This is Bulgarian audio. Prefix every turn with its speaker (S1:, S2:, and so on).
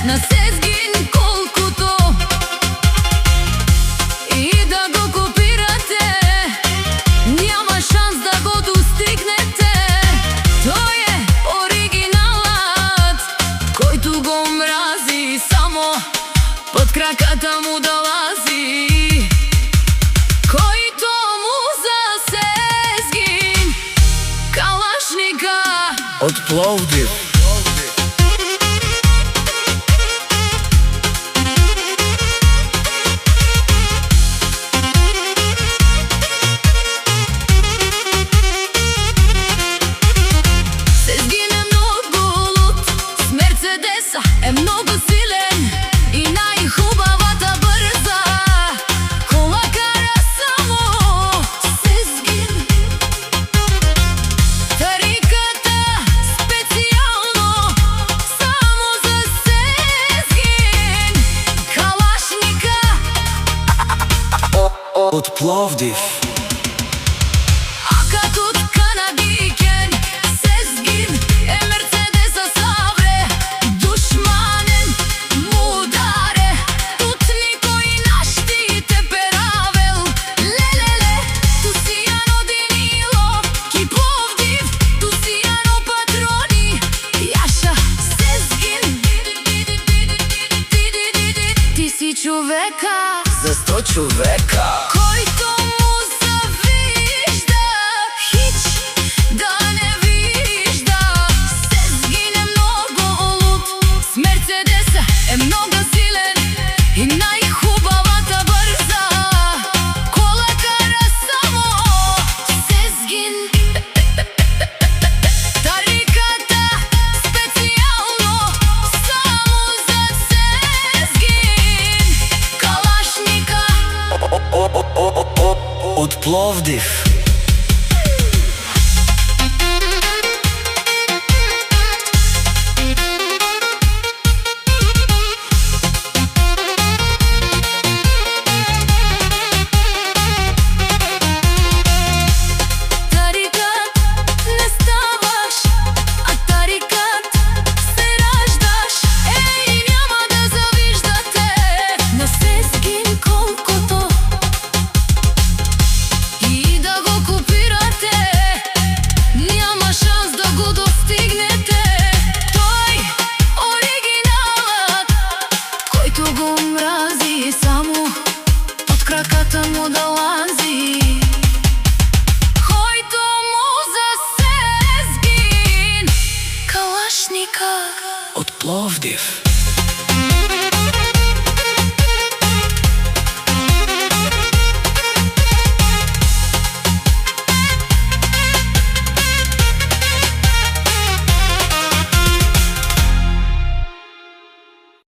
S1: на Сезгин колкото и да го копирате, няма шанс да го достигнете. Тој е оригиналот, којто го мрази, само под краката му да лази. Којто му за Сезгин калашника
S2: од Пловдив.
S1: Сезгин е многу луд, с Мерцедеса е многу силен и најхубавата брза кола кара само Сезгин. Тариката специјално само за Сезгин калашника
S2: Од Пловдив.
S1: Акатот канадикен Сезгин е Мерцедеса сабре, душманен му ударе, тут никој наштите перавел. Лелеле, ту си јано Денило, ки Пловдив, ту си јано патрони, Јаша Сезгин. Ти си човека
S2: За 100 човека.
S1: којто му завижда, хич да не вижда. Сезгин е многу луд, с Мерцедеса е многу силен и најхубавата брза кола кара само Сезгин. Тариката специјално само за Сезгин калашника
S2: Од Пловдив.